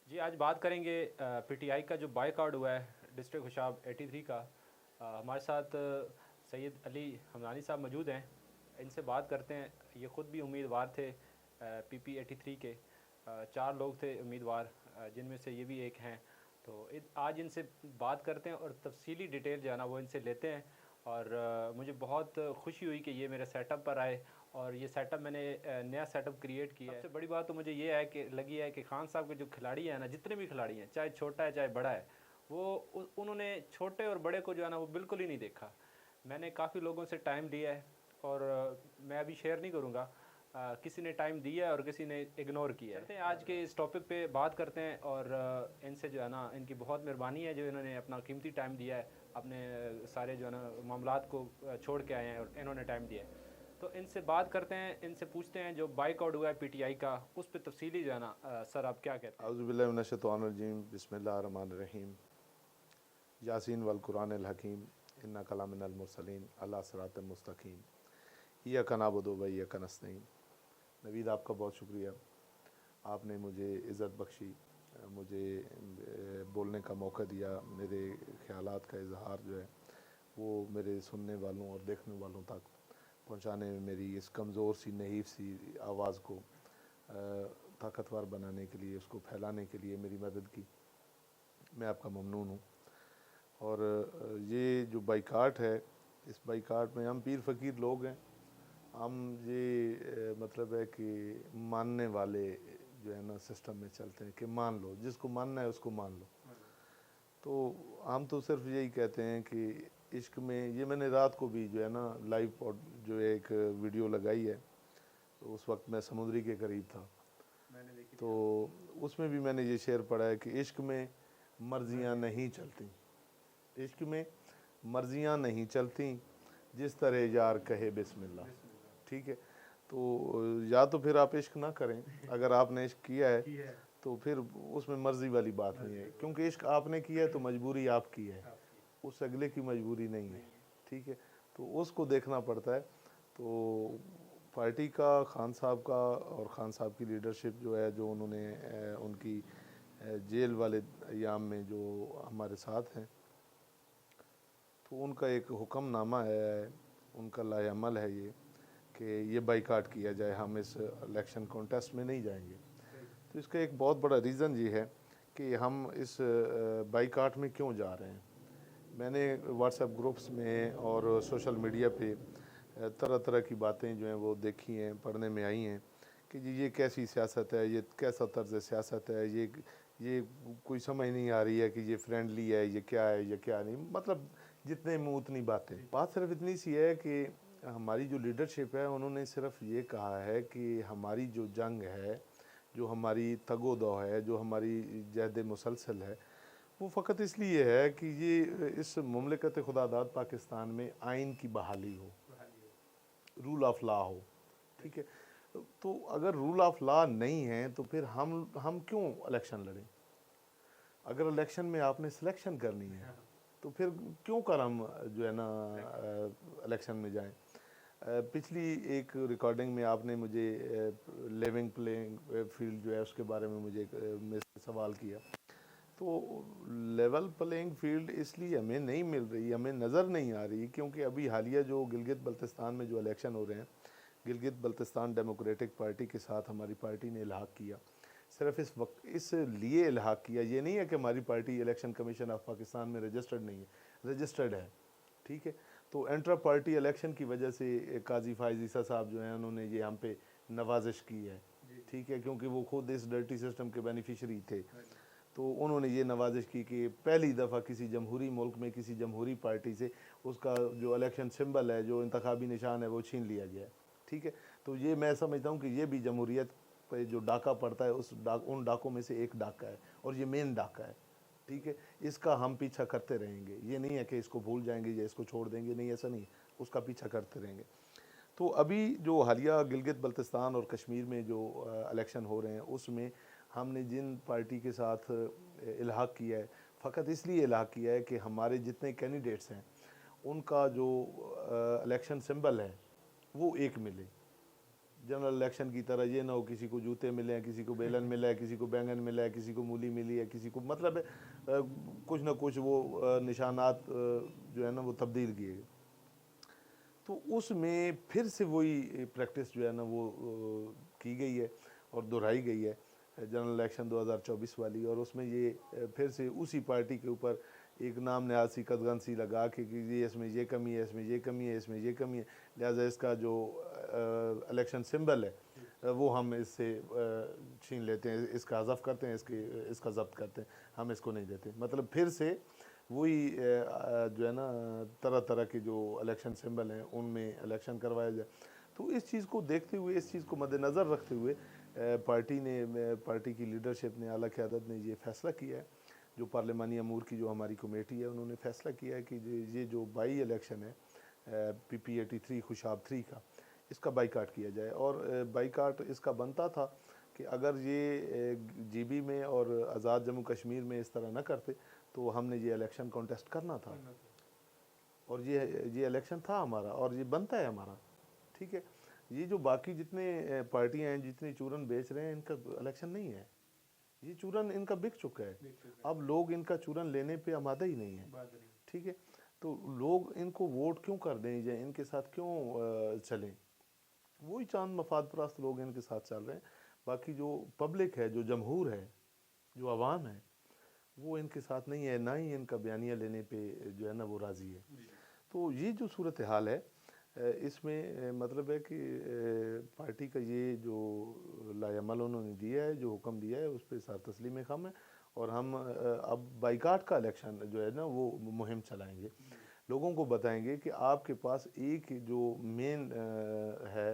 जी, आज बात करेंगे पीटीआई का जो बायकॉट हुआ है डिस्ट्रिक्ट खुशाब 83 का। हमारे साथ सैयद अली हमदानी साहब मौजूद हैं। इनसे बात करते हैं। ये ख़ुद भी उम्मीदवार थे पीपी 83 के। चार लोग थे उम्मीदवार, जिनमें से ये भी एक हैं। तो आज इनसे बात करते हैं और तफसीली डिटेल जो है ना वो इनसे लेते हैं। और मुझे बहुत खुशी हुई कि ये मेरे सेटअप पर आए और ये सेटअप मैंने नया सेटअप क्रिएट किया है। सबसे बड़ी बात तो मुझे ये है कि लगी है कि खान साहब के जो खिलाड़ी हैं ना, जितने भी खिलाड़ी हैं, चाहे छोटा है चाहे बड़ा है, वो उन्होंने छोटे और बड़े को जो है ना वो बिल्कुल ही नहीं देखा। मैंने काफ़ी लोगों से टाइम लिया है और मैं अभी शेयर नहीं करूँगा। किसी ने टाइम दिया है और किसी ने इग्नोर किया है। आज के इस टॉपिक पे बात करते हैं और इनसे जो है ना इनकी बहुत मेहरबानी है जो इन्होंने अपना कीमती टाइम दिया है, अपने सारे जो है ना मामलात को छोड़ के आए हैं और इन्होंने टाइम दिया है। तो इनसे बात करते हैं, इनसे पूछते हैं जो बाइकआउट हुआ है पीटीआई का, उस पर तफसीली जो है ना सर आप क्या कहते हैं? औज़ुबिल्लाहि मिनश्शैतानिर्रजीम बिस्मिल्लाहिर्रहमानिर्रहीम यासीन वल कुरानिल हकीम इन्नका लमिनल मुरसलीन अला सिरातिल मुस्तकीम इय्याका नअबुदु व इय्याका नस्तईन। नवीद, आपका बहुत शुक्रिया। आपने मुझे इज़्ज़त बख्शी, मुझे बोलने का मौका दिया। मेरे ख़यालात का इजहार जो है वो मेरे सुनने वालों और देखने वालों तक पहुँचाने में मेरी इस कमज़ोर सी नहीफ सी आवाज़ को ताकतवर बनाने के लिए, उसको फैलाने के लिए मेरी मदद की। मैं आपका ममनून हूँ। और ये जो बाइकाट है, इस बाइकाट में हम पीर फ़कीर लोग हैं। हम ये मतलब है कि मानने वाले जो है ना सिस्टम में चलते हैं कि मान लो, जिसको मानना है उसको मान लो। तो हम तो सिर्फ यही कहते हैं कि इश्क में, ये मैंने रात को भी जो है ना लाइव जो एक वीडियो लगाई है, तो उस वक्त मैं समुद्री के करीब था, तो उसमें भी मैंने ये शेर पढ़ा है कि इश्क में मर्जियाँ नहीं चलती, इश्क में मर्जियाँ नहीं चलती, जिस तरह यार कहे बिस्मिल्लाह। ठीक है, तो या तो फिर आप इश्क ना करें। अगर आपने इश्क किया है तो फिर उसमें मर्ज़ी वाली बात नहीं है, क्योंकि इश्क आपने किया है तो मजबूरी आपकी है, उस अगले की मजबूरी नहीं है। ठीक है, तो उसको देखना पड़ता है। तो पार्टी का, खान साहब का और खान साहब की लीडरशिप जो है, जो उन्होंने उनकी जेल वाले अयाम में जो हमारे साथ हैं, तो उनका एक हुक्मनामा है, उनका लाएअमल है ये कि ये बाइकाट किया जाए, हम इस इलेक्शन कॉन्टेस्ट में नहीं जाएंगे। तो इसका एक बहुत बड़ा रीज़न ये है कि हम इस बाइकाट में क्यों जा रहे हैं। मैंने व्हाट्सएप ग्रुप्स में और सोशल मीडिया पे तरह तरह की बातें जो हैं वो देखी हैं, पढ़ने में आई हैं कि जी ये कैसी सियासत है, ये कैसा तर्ज सियासत है, ये कोई समझ नहीं आ रही है कि ये फ्रेंडली है, ये क्या है, ये क्या नहीं। मतलब जितने मुँह उतनी बातें। बात सिर्फ इतनी सी है कि हमारी जो लीडरशिप है उन्होंने सिर्फ ये कहा है कि हमारी जो जंग है, जो हमारी तगोदो है, जो हमारी जहद मुसलसल है, वो फ़कत इसलिए है कि ये इस मुमलिकत खुदादाद पाकिस्तान में आइन की बहाली हो, रूल ऑफ लॉ हो। ठीक है, तो अगर रूल ऑफ लॉ नहीं है तो फिर हम क्यों इलेक्शन लड़ें। अगर इलेक्शन में आपने सिलेक्शन करनी है तो फिर क्यों कर हम जो है ना इलेक्शन में जाएं। पिछली एक रिकॉर्डिंग में आपने मुझे लेवलिंग प्लेइंग फील्ड जो है उसके बारे में मुझे में सवाल किया। तो लेवल प्लेइंग फील्ड इसलिए हमें नहीं मिल रही, हमें नज़र नहीं आ रही, क्योंकि अभी हालिया जो गिलगित बल्तिस्तान में जो इलेक्शन हो रहे हैं, गिलगित बल्तिस्तान डेमोक्रेटिक पार्टी के साथ हमारी पार्टी ने इल्हाक किया। सिर्फ इस वक्त इस लिए इल्हाक किया, ये नहीं है कि हमारी party election commission of Pakistan में रजिस्टर्ड नहीं है, रजिस्टर्ड है। ठीक है, तो इंट्रा पार्टी इलेक्शन की वजह से काजी फायज ईसा साहब जो हैं उन्होंने ये हम पे नवाजिश की है। ठीक है, क्योंकि वो खुद इस डर्टी सिस्टम के बेनिफिशरी थे, तो उन्होंने ये नवाजिश की कि पहली दफ़ा किसी जमहूरी मुल्क में किसी जमहूरी पार्टी से उसका जो इलेक्शन सिंबल है, जो इंतखाबी निशान है, वो छीन लिया गया है। ठीक है, तो ये मैं समझता हूँ कि ये भी जमहूरियत पे जो डाका पड़ता है उन डाकों में से एक डाका है, और ये मेन डाका है। ठीक है, इसका हम पीछा करते रहेंगे। ये नहीं है कि इसको भूल जाएंगे या इसको छोड़ देंगे, नहीं, ऐसा नहीं, उसका पीछा करते रहेंगे। तो अभी जो हालिया गिलगित बल्तिस्तान और कश्मीर में जो इलेक्शन हो रहे हैं, उसमें हमने जिन पार्टी के साथ इल्हाक किया है, फ़कत इसलिए इल्हाक किया है कि हमारे जितने कैंडिडेट्स हैं उनका जो इलेक्शन सिंबल है वो एक मिले। जनरल इलेक्शन की तरह ये ना हो किसी को जूते मिले हैं, किसी को बेलन मिला है, किसी को बैंगन मिला है, किसी को मूली मिली है, किसी को मतलब है कुछ ना कुछ वो निशानात जो है ना वो तब्दील किए गए। तो उसमें फिर से वही प्रैक्टिस जो है ना वो की गई है और दोहराई गई है जनरल इलेक्शन 2024 वाली, और उसमें ये फिर से उसी पार्टी के ऊपर एक नाम नहाद सी कदगन सी लगा के कि ये इसमें ये कमी है, इसमें ये कमी है, इसमें ये कमी है, लिहाजा इसका जो इलेक्शन सिंबल है वो हम इससे छीन लेते हैं, इसका हज़फ करते हैं, इसका ज़ब्त करते हैं, हम इसको नहीं देते। मतलब फिर से वही जो है ना तरह तरह के जो इलेक्शन सिंबल हैं उनमें इलेक्शन करवाया जाए। तो इस चीज़ को देखते हुए, इस चीज़ को मद्देनज़र रखते हुए पार्टी की लीडरशिप ने, आला क़यादत ने ये फ़ैसला किया है, जो पार्लिमानी अमूर की जो हमारी कमेटी है उन्होंने फ़ैसला किया है कि ये जो बाई इलेक्शन है PP83 खुशाब 3 का, इसका बाइकाट किया जाए। और बाइकाट इसका बनता था कि अगर ये GB में और आज़ाद जम्मू कश्मीर में इस तरह न करते तो हमने ये इलेक्शन कॉन्टेस्ट करना था, और ये इलेक्शन था हमारा और ये बनता है हमारा, ठीक है। ये जो बाकी जितने पार्टियां हैं जितनी चूरन बेच रहे हैं, इनका इलेक्शन नहीं है, ये चूरन इनका बिक चुका है, अब लोग इनका चूरन लेने पे आमादा ही नहीं है, ठीक है। तो लोग इनको वोट क्यों कर दें या इनके साथ क्यों चलें, वही चांद मफाद परस्त लोग इनके साथ चल रहे हैं। बाकी जो पब्लिक है, जो जमहूर है, जो आवाम है, वो इनके साथ नहीं है, ना ही इनका बयानिया लेने पे जो है ना वो राज़ी है। तो ये जो सूरत हाल है इसमें मतलब है कि पार्टी का ये जो लाएअमल उन्होंने दिया है, जो हुक्म दिया है, उस पर सार तस्लीम खम है, और हम अब बाइकाट का इलेक्शन जो है ना वो मुहिम चलाएंगे, लोगों को बताएंगे कि आपके पास एक जो मेन है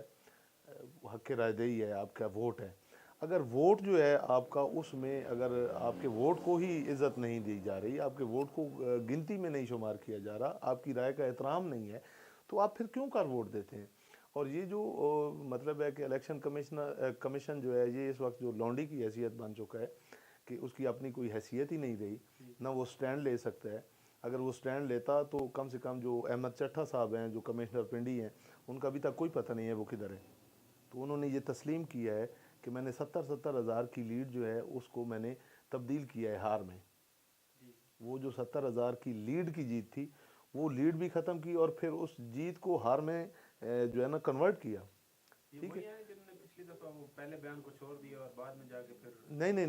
हक़ रायदही है, आपका वोट है। अगर वोट जो है आपका, उसमें अगर आपके वोट को ही इज़्ज़त नहीं दी जा रही, आपके वोट को गिनती में नहीं शुमार किया जा रहा, आपकी राय का एहतराम नहीं है, तो आप फिर क्यों कर वोट देते हैं। और ये जो मतलब है कि इलेक्शन कमीशन जो है ये इस वक्त जो लौंडी की हैसियत बन चुका है कि उसकी अपनी कोई हैसियत ही नहीं रही, ना वो स्टैंड ले सकता है। अगर वो स्टैंड लेता तो कम से कम जो अहमद चट्ठा साहब हैं, जो कमिश्नर पिंडी हैं, उनका अभी तक कोई पता नहीं है वो किधर है। तो उन्होंने ये तस्लीम किया है कि मैंने 70 हज़ार की लीड जो है उसको मैंने तब्दील किया है हार में। वो जो 70 हज़ार की लीड की जीत थी, वो लीड भी ख़त्म की और फिर उस जीत को हार में जो है ना कन्वर्ट किया, ठीक है। पिछली दफ़ा वो पहले बयान को छोड़ दिया और बाद में जाके फिर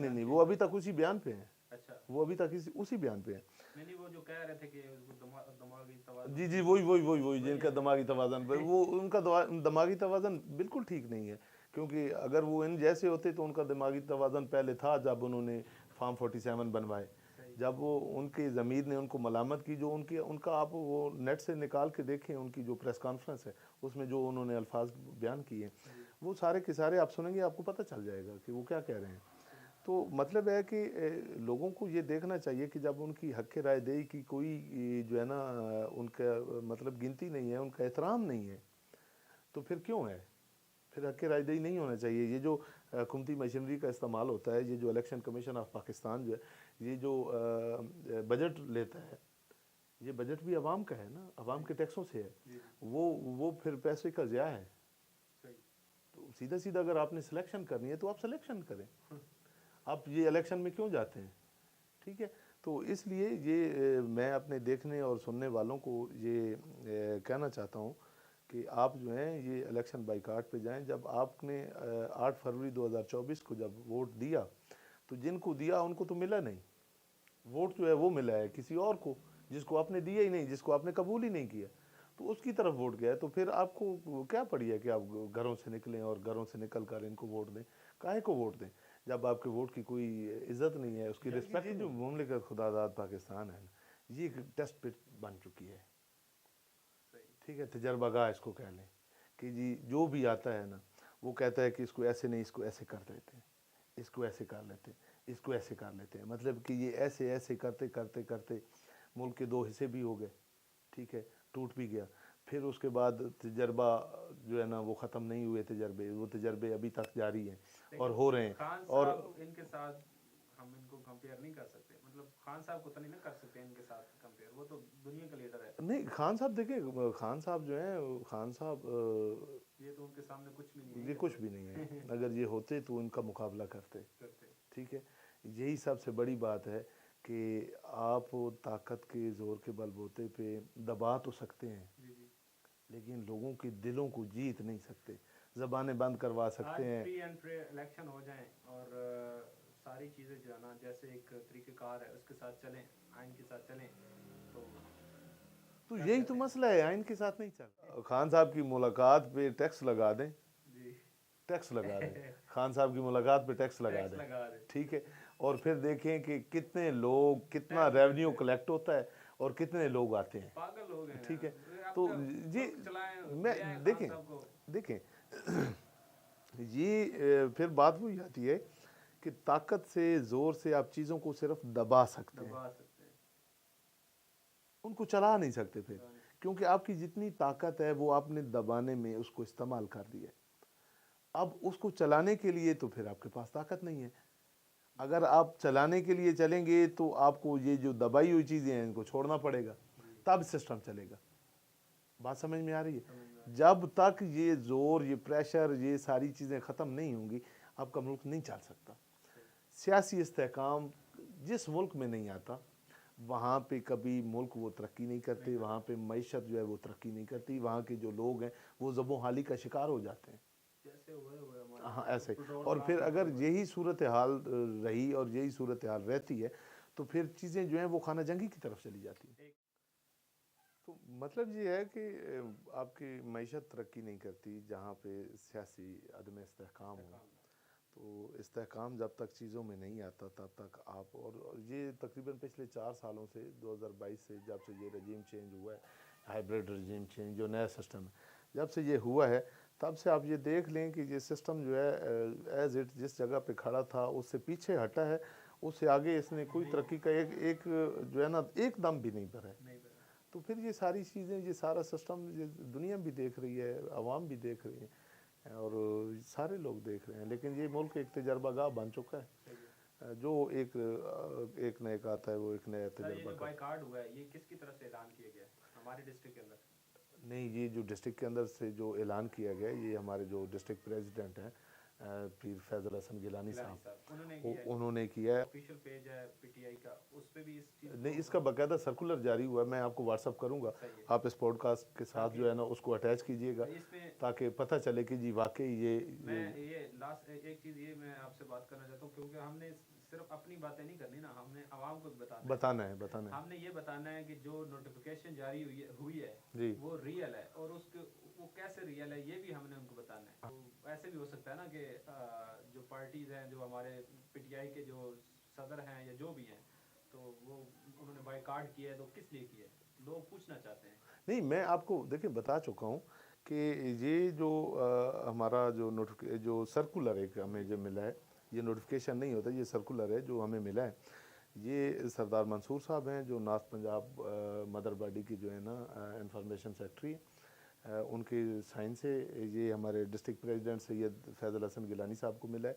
नहीं, वो अभी तक उसी बयान पे हैं। अच्छा, वो अभी तक उसी बयान पे हैं। नहीं, वो जो कह रहे थे कि दिमागी तवाज़ुन, जी वही जिनका दिमागी तवाज़न पे, वो उनका दिमागी तवाज़न बिल्कुल ठीक नहीं है, क्योंकि अगर वो इन जैसे होते तो उनका दिमागी तवाज़न पहले था जब उन्होंने फार्म 47 बनवाए, जब वो उनके ज़मीर ने उनको मलामत की, जो उनका आप वो नेट से निकाल के देखें, उनकी जो प्रेस कॉन्फ्रेंस है उसमें जो उन्होंने अल्फाज बयान किए, वो सारे के सारे आप सुनेंगे, आपको पता चल जाएगा कि वो क्या कह रहे हैं। तो मतलब है कि लोगों को ये देखना चाहिए कि जब उनकी हक़ रायदही की कोई जो है ना उनका मतलब गिनती नहीं है, उनका एहतराम नहीं है, तो फिर क्यों है, फिर हक़ रायदही नहीं होना चाहिए। ये जो हुकूमती मशीनरी का इस्तेमाल होता है, ये जो इलेक्शन कमीशन ऑफ पाकिस्तान जो है, ये जो बजट लेता है, ये बजट भी अवाम का है ना, अवाम के टैक्सों से है, वो फिर पैसे का ज़िया है। तो सीधा सीधा अगर आपने सिलेक्शन करनी है तो आप सिलेक्शन करें, आप ये इलेक्शन में क्यों जाते हैं, ठीक है। तो इसलिए ये मैं अपने देखने और सुनने वालों को ये कहना चाहता हूँ कि आप जो हैं ये इलेक्शन बाइकाट पे जाएं। जब आपने 8 फरवरी 2024 को जब वोट दिया, तो जिनको दिया उनको तो मिला नहीं, वोट जो है वो मिला है किसी और को, जिसको आपने दिया ही नहीं, जिसको आपने कबूल ही नहीं किया, तो उसकी तरफ वोट गया। तो फिर आपको क्या पड़ी है कि आप घरों से निकलें और घरों से निकल कर इनको वोट दें, काहे को वोट दें जब आपके वोट की कोई इज़्ज़त नहीं है, उसकी रिस्पेक्ट। जो मुमलिकत खुदादाद पाकिस्तान है, ये एक टेस्ट पिट बन चुकी है, ठीक है, तजर्बागाह इसको कह लें कि जी जो भी आता है ना वो कहता है कि इसको ऐसे नहीं, इसको ऐसे कर देते हैं, इसको ऐसे कर लेते हैं, इसको ऐसे कर लेते हैं। मतलब कि ये ऐसे ऐसे करते करते करते मुल्क के 2 हिस्से भी हो गए, ठीक है, टूट भी गया। फिर उसके बाद तजर्बा जो है ना वो ख़त्म नहीं हुए तजर्बे, वो तजर्बे अभी तक जारी हैं और हो रहे हैं। और इनके साथ हम इनको कंपेयर नहीं कर सकते, मतलब खान साहब को तो नहीं ना कर सकते इनके साथ कंपेयर, वो तो दुनिया का लीडर है। नहीं, खान साहब देखिए, खान साहब जो हैं, खान साहब یہ تو ان کے سامنے کچھ بھی نہیں ہے، یہ کچھ بھی نہیں ہے، اگر یہ ہوتے تو ان کا مقابلہ کرتے. ٹھیک ہے، یہی سب سے بڑی بات ہے کہ آپ طاقت کے زور کے بل بوتے پہ دبا تو سکتے ہیں لیکن لوگوں کے دلوں کو جیت نہیں سکتے. زبانیں بند کروا سکتے ہیں. فری اینڈ فیئر الیکشن ہو جائیں اور ساری چیزیں جو ہے نا جیسے ایک طریقہ کار ہے اس کے ساتھ چلیں، آئین کے ساتھ چلیں، تو یہی تو مسئلہ ہے، آئین کے ساتھ نہیں چل. خان صاحب کی ملاقات پہ ٹیکس لگا دیں، ٹیکس لگا دیں، خان صاحب کی ملاقات پہ ٹیکس لگا دیں. ٹھیک ہے، اور پھر دیکھیں کہ کتنے لوگ، کتنا ریونیو کلیکٹ ہوتا ہے اور کتنے لوگ آتے ہیں. پاگل لوگ ہیں. ٹھیک ہے، تو جی میں دیکھیں یہ پھر بات وہی آتی ہے کہ طاقت سے، زور سے آپ چیزوں کو صرف دبا سکتے ہیں، ان کو چلا نہیں سکتے پھر، کیونکہ آپ کی جتنی طاقت ہے وہ آپ نے دبانے میں اس کو استعمال کر دیا. اب اس کو چلانے کے لیے تو پھر آپ کے پاس طاقت نہیں ہے. اگر آپ چلانے کے لیے چلیں گے تو آپ کو یہ جو دبائی ہوئی چیزیں ہیں ان کو چھوڑنا پڑے گا، تب سسٹم چلے گا. بات سمجھ میں آ رہی ہے؟ جب تک یہ زور، یہ پریشر، یہ ساری چیزیں ختم نہیں ہوں گی آپ کا ملک نہیں چل سکتا. سیاسی استحکام جس ملک میں نہیں آتا وہاں پہ کبھی ملک وہ ترقی نہیں کرتے، وہاں پہ معیشت جو ہے وہ ترقی نہیں کرتی، وہاں کے جو لوگ ہیں وہ زب و حالی کا شکار ہو جاتے ہیں. ہاں ایسے. اور پھر اگر یہی صورتحال رہی اور یہی صورتحال رہتی ہے تو پھر چیزیں جو ہیں وہ خانہ جنگی کی طرف چلی جاتی ہیں. تو مطلب یہ ہے کہ آپ کی معیشت ترقی نہیں کرتی جہاں پہ سیاسی عدم استحکام ہو. تو استحکام جب تک چیزوں میں نہیں آتا تب تک آپ، اور یہ تقریباً پچھلے 4 سالوں سے 2022 سے جب سے یہ رجیم چینج ہوا ہے، ہائیبریڈ رجیم چینج جو نیا سسٹم ہے جب سے یہ ہوا ہے تب سے آپ یہ دیکھ لیں کہ یہ سسٹم جو ہے ایز اٹ جس جگہ پہ کھڑا تھا اس سے پیچھے ہٹا ہے، اس سے آگے اس نے کوئی ترقی کا ایک جو ہے نا ایک دم بھی نہیں بھرا ہے. تو پھر یہ ساری چیزیں، یہ سارا سسٹم یہ دنیا بھی دیکھ رہی ہے، عوام بھی دیکھ رہی ہے اور سارے لوگ دیکھ رہے ہیں. لیکن یہ ملک ایک تجربہ گاہ بن چکا ہے، جو ایک نئے کا آتا ہے وہ ایک نیا تجربہ کا. بائیکاٹ ہوا ہے یہ کس کی طرف سے اعلان کیا گیا ہمارے ڈسٹرکٹ کے اندر؟ نہیں، یہ جو ڈسٹرکٹ کے اندر سے جو اعلان کیا گیا یہ ہمارے جو ڈسٹرکٹ پریزیڈنٹ ہیں پیر فیض الحسن گیلانی صاحب، انہوں نے کیا ہے. آفیشیل پیج ہے پی ٹی آئی کا، اس پہ بھی اس چیز نہیں، اس کا باقاعدہ سرکولر جاری ہوا ہے، میں آپ کو واٹس اپ کروں گا، آپ اس پوڈ کاسٹ کے ساتھ جو ہے نا اس کو اٹیچ کیجئے گا تاکہ پتہ چلے کہ جی واقعی یہ لاسٹ ایک چیز یہ میں آپ سے بات کرنا چاہتا ہوں، کیونکہ ہم نے صرف اپنی باتیں نہیں کرنی نا، ہم نے عوام کو بتانا ہے. ہم نے یہ بتانا ہے کہ جو نوٹیفیکیشن جاری ہوئی ہے وہ ریئل ہے، اور اس کے وہ کیسے ریئل ہے یہ بھی ہم نے ان کو بتانا ہے. تو ایسے بھی ہو سکتا ہے نا کہ جو پارٹیز ہیں، جو ہمارے پی ٹی آئی کے جو صدر ہیں یا جو بھی ہیں، تو وہ انہوں نے بائیکاٹ کیا ہے تو کس لیے کیا ہے، لوگ پوچھنا چاہتے ہیں. نہیں، میں آپ کو دیکھیں بتا چکا ہوں کہ یہ جو ہمارا جو سرکولر ایک ہمیں جو ملا ہے، یہ نوٹیفیکیشن نہیں ہوتا، یہ سرکولر ہے جو ہمیں ملا ہے. یہ سردار منصور صاحب ہیں جو نارتھ پنجاب مدر باڈی کی جو ہے نا انفارمیشن سیکٹری، ان کے سائن سے یہ ہمارے ڈسٹرکٹ پریزیڈنٹ سید فیض الحسن گیلانی صاحب کو ملا ہے.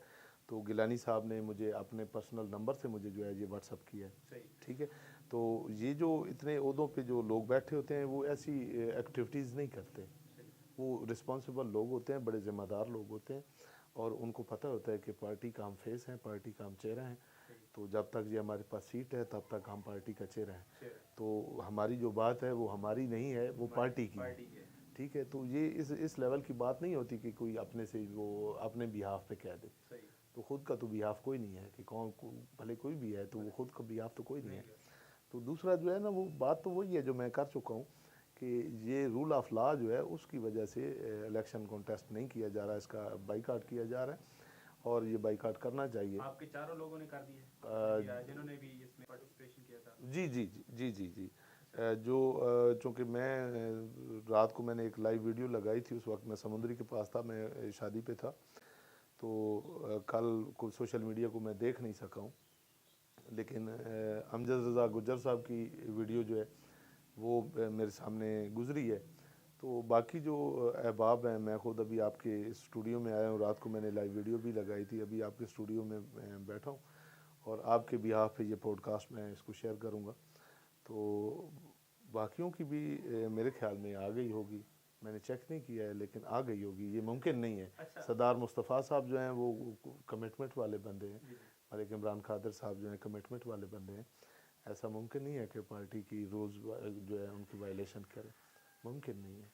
تو گیلانی صاحب نے مجھے اپنے پرسنل نمبر سے مجھے جو ہے یہ واٹس اپ کیا ہے. ٹھیک ہے، تو یہ جو اتنے عہدوں پہ جو لوگ بیٹھے ہوتے ہیں وہ ایسی ایکٹیویٹیز نہیں کرتے، وہ رسپانسیبل لوگ ہوتے ہیں، بڑے ذمہ دار لوگ ہوتے ہیں اور ان کو پتہ ہوتا ہے کہ پارٹی کا ہم فیس ہیں، پارٹی کا ہم چہرہ ہیں. تو جب تک یہ ہمارے پاس سیٹ ہے تب تک ہم پارٹی کا چہرہ ہیں. تو ہماری جو بات ہے وہ ہماری نہیں ہے، وہ پارٹی کی ہے. ٹھیک ہے، تو یہ اس لیول کی بات نہیں ہوتی کہ کوئی اپنے سے وہ اپنے بیہاف پہ کہہ دے. تو خود کا تو بیہاف کوئی نہیں ہے کہ کون بھلے کوئی بھی ہے تو وہ خود کا بیہاف تو کوئی نہیں ہے. تو دوسرا جو ہے نا وہ بات تو وہی ہے جو میں کر چکا ہوں کہ یہ رول آف لا جو ہے اس کی وجہ سے الیکشن کانٹیسٹ نہیں کیا جا رہا، اس کا بائیکاٹ کیا جا رہا ہے اور یہ بائیکاٹ کرنا چاہیے. آپ کے چاروں لوگوں نے کر دیا جنہوں نے بھی اس میں پارٹیسپیشن کیا تھا؟ جی جی جی جی جی جی جو چونکہ میں رات کو میں نے ایک لائیو ویڈیو لگائی تھی، اس وقت میں سمندری کے پاس تھا، میں شادی پہ تھا، تو کل کو سوشل میڈیا کو میں دیکھ نہیں سکا ہوں. لیکن امجد رضا گجر صاحب کی ویڈیو جو ہے وہ میرے سامنے گزری ہے. تو باقی جو احباب ہیں، میں خود ابھی آپ کے اسٹوڈیو میں آیا ہوں، رات کو میں نے لائیو ویڈیو بھی لگائی تھی، ابھی آپ کے اسٹوڈیو میں بیٹھا ہوں اور آپ کے بیہاف پہ یہ پوڈ کاسٹ میں اس کو شیئر کروں گا. تو باقیوں کی بھی میرے خیال میں آ گئی ہوگی. میں نے چیک نہیں کیا ہے لیکن آ گئی ہوگی، یہ ممکن نہیں ہے۔ سردار مصطفیٰ صاحب جو ہیں وہ کمٹمنٹ والے بندے ہیں، اور ایک عمران قادر صاحب جو ہیں کمٹمنٹ والے بندے ہیں۔ ایسا ممکن نہیں ہے کہ پارٹی کی رولز جو ہے ان کی وائلیشن کرے، ممکن نہیں ہے۔